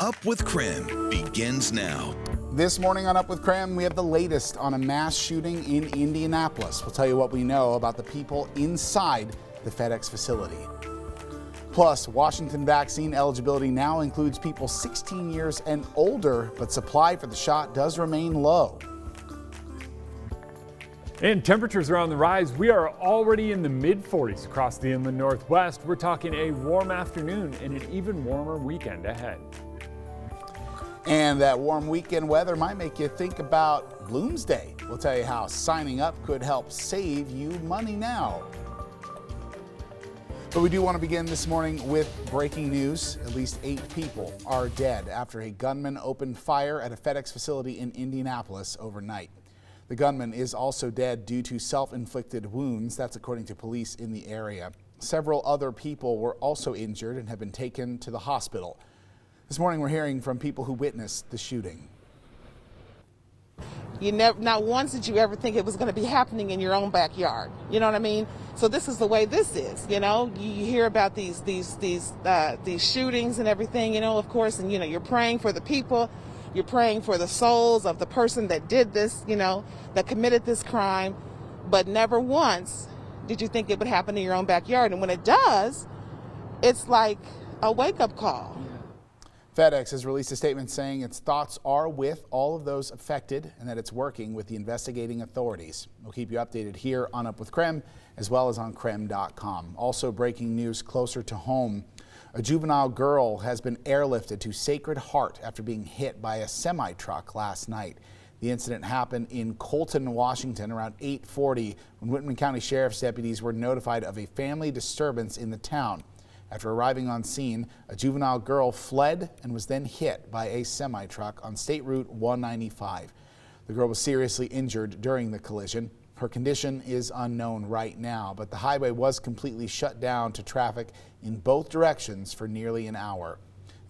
Up with KREM begins now. This morning on Up with KREM, we have the latest on a mass shooting in Indianapolis. We'll tell you what we know about the people inside the Fedex facility. Plus, Washington vaccine eligibility now includes people 16 years and older, but supply for the shot does remain low. And temperatures are on the rise. We are already in the mid-40s across the inland northwest. We're talking a warm afternoon and an even warmer weekend ahead. And that warm weekend weather might make you think about Bloomsday. We'll tell you how signing up could help save you money now. But we do want to begin this morning with breaking news. At least 8 people are dead after a gunman opened fire at a Fedex facility in Indianapolis overnight. The gunman is also dead due to self-inflicted wounds. That's according to police in the area. Several other people were also injured and have been taken to the hospital. This morning we're hearing from people who witnessed the shooting. Not once did you ever think it was going to be happening in your own backyard. You know what I mean? So this is the way this is. You know, you hear about these shootings and everything. You know, of course, and you're praying for the people, you're praying for the souls of the person that did this. That committed this crime, but never once did you think it would happen in your own backyard. And when it does, it's like a wake-up call. Fedex has released a statement saying its thoughts are with all of those affected and that it's working with the investigating authorities. We'll keep you updated here on Up with KREM as well as on KREM.com. Also breaking news closer to home. A juvenile girl has been airlifted to Sacred Heart after being hit by a semi-truck last night. The incident happened in Colton, Washington around 8:40 when Whitman County Sheriff's deputies were notified of a family disturbance in the town. After arriving on scene, a juvenile girl fled and was then hit by a semi-truck on State Route 195. The girl was seriously injured during the collision. Her condition is unknown right now, but the highway was completely shut down to traffic in both directions for nearly an hour.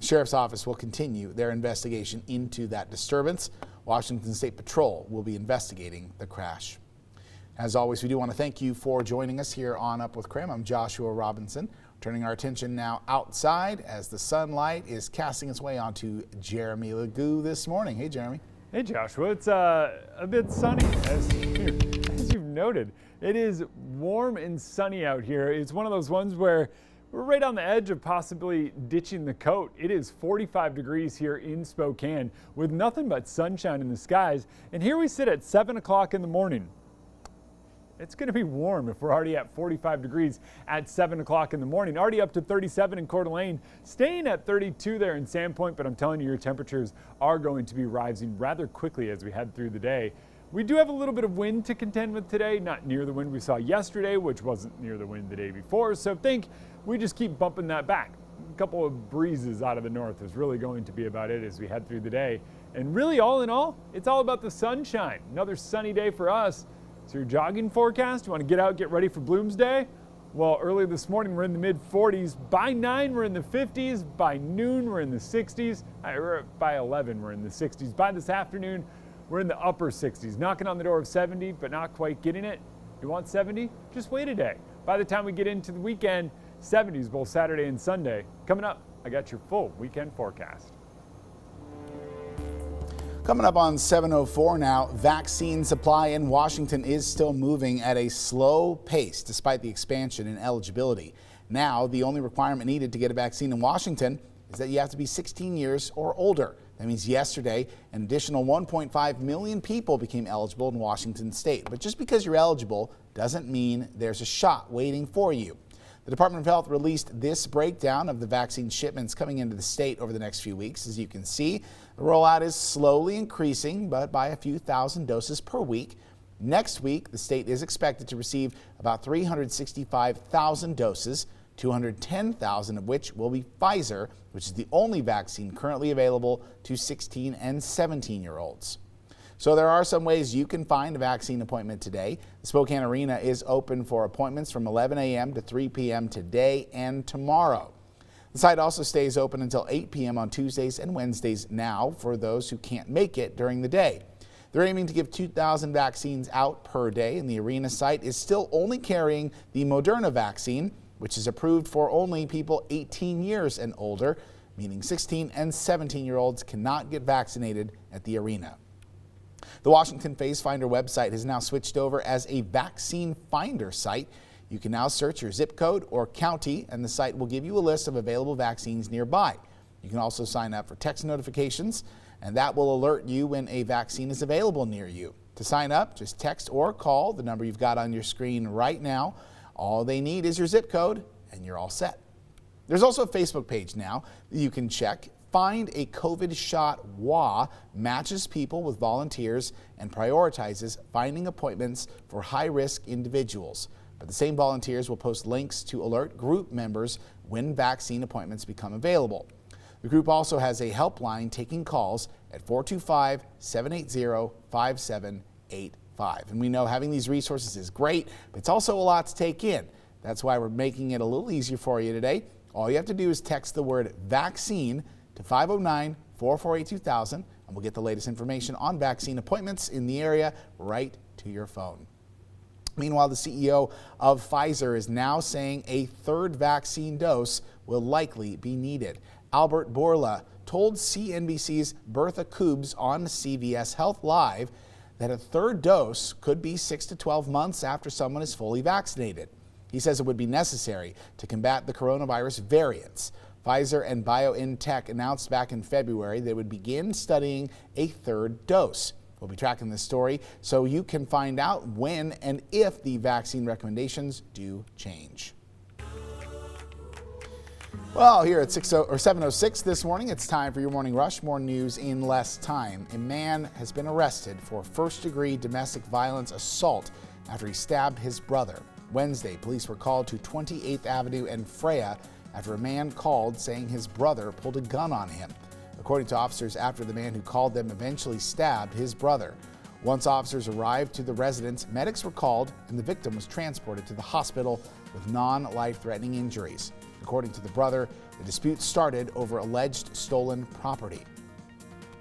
The Sheriff's Office will continue their investigation into that disturbance. Washington State Patrol will be investigating the crash. As always, we do want to thank you for joining us here on Up with KREM. I'm Joshua Robinson. Turning our attention now outside as the sunlight is casting its way onto Jeremy Legoo this morning. Hey, Jeremy. Hey, Joshua. It's a bit sunny, as you've noted. It is warm and sunny out here. It's one of those ones where we're right on the edge of possibly ditching the coat. It is 45 degrees here in Spokane with nothing but sunshine in the skies. And here we sit at 7 o'clock in the morning. It's going to be warm if we're already at 45 degrees at 7 o'clock in the morning. Already up to 37 in Coeur d'Alene, staying at 32 there in Sandpoint, but I'm telling you, your temperatures are going to be rising rather quickly as we head through the day. We do have a little bit of wind to contend with today, not near the wind we saw yesterday, which wasn't near the wind the day before, so think we just keep bumping that back. A couple of breezes out of the north is really going to be about it as we head through the day. And really, all in all, it's all about the sunshine. Another sunny day for us. So your jogging forecast, you want to get out, get ready for Bloomsday? Well, early this morning, we're in the mid-40s. By 9, we're in the 50s. By noon, we're in the 60s. By 11, we're in the 60s. By this afternoon, we're in the upper 60s. Knocking on the door of 70, but not quite getting it. You want 70? Just wait a day. By the time we get into the weekend, 70s both Saturday and Sunday. Coming up, I got your full weekend forecast. Coming up on 7:04 now, vaccine supply in Washington is still moving at a slow pace despite the expansion in eligibility. Now, the only requirement needed to get a vaccine in Washington is that you have to be 16 years or older. That means yesterday, an additional 1.5 million people became eligible in Washington state. But just because you're eligible doesn't mean there's a shot waiting for you. The Department of Health released this breakdown of the vaccine shipments coming into the state over the next few weeks. As you can see, the rollout is slowly increasing, but by a few thousand doses per week. Next week, the state is expected to receive about 365,000 doses, 210,000 of which will be Pfizer, which is the only vaccine currently available to 16 and 17-year-olds. So there are some ways you can find a vaccine appointment today. The Spokane Arena is open for appointments from 11 a.m. to 3 p.m. today and tomorrow. The site also stays open until 8 p.m. on Tuesdays and Wednesdays now for those who can't make it during the day. They're aiming to give 2,000 vaccines out per day, and the arena site is still only carrying the Moderna vaccine, which is approved for only people 18 years and older. meaning 16 and 17-year-olds cannot get vaccinated at the arena. The Washington Face Finder website has now switched over as a vaccine finder site. You can now search your zip code or county, and the site will give you a list of available vaccines nearby. You can also sign up for text notifications, and that will alert you when a vaccine is available near you. To sign up, just text or call the number you've got on your screen right now. All they need is your zip code, and you're all set. There's also a Facebook page now that you can check. Find a COVID Shot WA matches people with volunteers and prioritizes finding appointments for high-risk individuals. But the same volunteers will post links to alert group members when vaccine appointments become available. The group also has a helpline taking calls at 425-780-5785. And we know having these resources is great, but it's also a lot to take in. That's why we're making it a little easier for you today. All you have to do is text the word vaccine to 509-448-2000, and we'll get the latest information on vaccine appointments in the area right to your phone. Meanwhile, the CEO of Pfizer is now saying a third vaccine dose will likely be needed. Albert Bourla told CNBC's Bertha Koobs on CVS Health Live that a third dose could be 6 to 12 months after someone is fully vaccinated. He says it would be necessary to combat the coronavirus variants. Pfizer and BioNTech announced back in February they would begin studying a third dose. We'll be tracking this story so you can find out when and if the vaccine recommendations do change. Well, here at 7:06 this morning, it's time for your Morning Rush. More news in less time. A man has been arrested for first-degree domestic violence assault after he stabbed his brother. Wednesday, police were called to 28th Avenue and Freya after a man called saying his brother pulled a gun on him. According to officers, after the man who called them eventually stabbed his brother. Once officers arrived to the residence, medics were called and the victim was transported to the hospital with non-life-threatening injuries. According to the brother, the dispute started over alleged stolen property.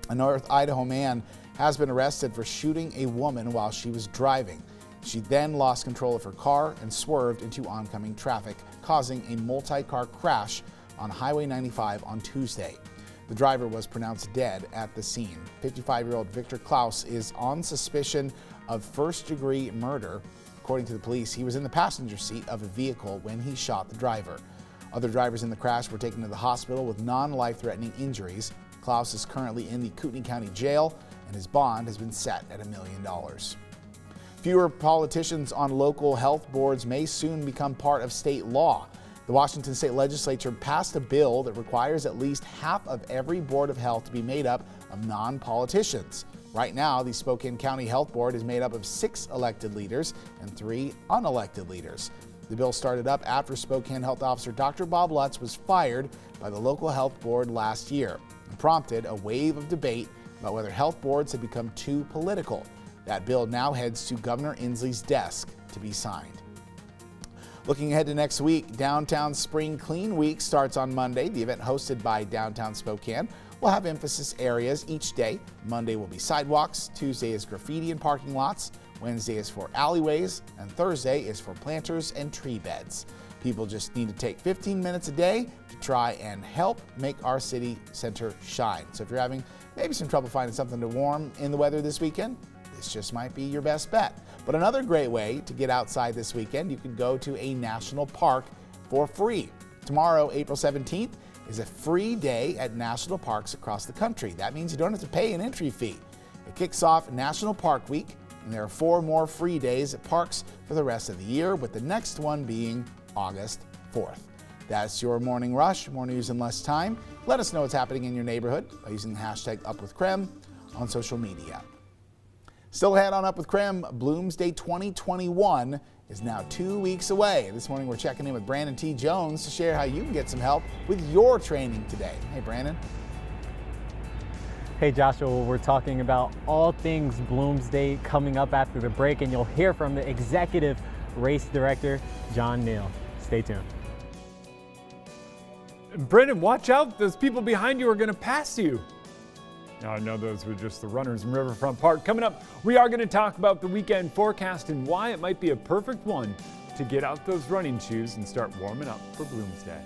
A North Idaho man has been arrested for shooting a woman while she was driving. She then lost control of her car and swerved into oncoming traffic, causing a multi-car crash on Highway 95 on Tuesday. The driver was pronounced dead at the scene. 55-year-old Victor Klaus is on suspicion of first-degree murder. According to the police, he was in the passenger seat of a vehicle when he shot the driver. Other drivers in the crash were taken to the hospital with non-life-threatening injuries. Klaus is currently in the Kootenai County Jail, and his bond has been set at $1 million. Fewer politicians on local health boards may soon become part of state law. The Washington State Legislature passed a bill that requires at least half of every board of health to be made up of non-politicians. Right now, the Spokane County Health Board is made up of 6 elected leaders and 3 unelected leaders. The bill started up after Spokane Health Officer Dr. Bob Lutz was fired by the local health board last year and prompted a wave of debate about whether health boards had become too political. That bill now heads to Governor Inslee's desk to be signed. Looking ahead to next week, Downtown Spring Clean Week starts on Monday. The event hosted by Downtown Spokane will have emphasis areas each day. Monday will be sidewalks, Tuesday is graffiti and parking lots, Wednesday is for alleyways, and Thursday is for planters and tree beds. People just need to take 15 minutes a day to try and help make our city center shine. So if you're having maybe some trouble finding something to warm in the weather this weekend, this just might be your best bet. But another great way to get outside this weekend, you could go to a national park for free. Tomorrow, April 17th, is a free day at national parks across the country. That means you don't have to pay an entry fee. It kicks off National Park Week, and there are 4 more free days at parks for the rest of the year, with the next one being August 4th. That's your Morning Rush. More news in less time. Let us know what's happening in your neighborhood by using the hashtag #UpWithKrem on social media. Still ahead on Up with KREM, Bloomsday 2021 is now 2 weeks away. This morning we're checking in with Brandon T. Jones to share how you can get some help with your training today. Hey, Brandon. Hey, Joshua, we're talking about all things Bloomsday coming up after the break, and you'll hear from the executive race director, John Neal. Stay tuned. Brandon, watch out. Those people behind you are going to pass you. I know those were just the runners in Riverfront Park. Coming up, we are going to talk about the weekend forecast and why it might be a perfect one to get out those running shoes and start warming up for Bloomsday.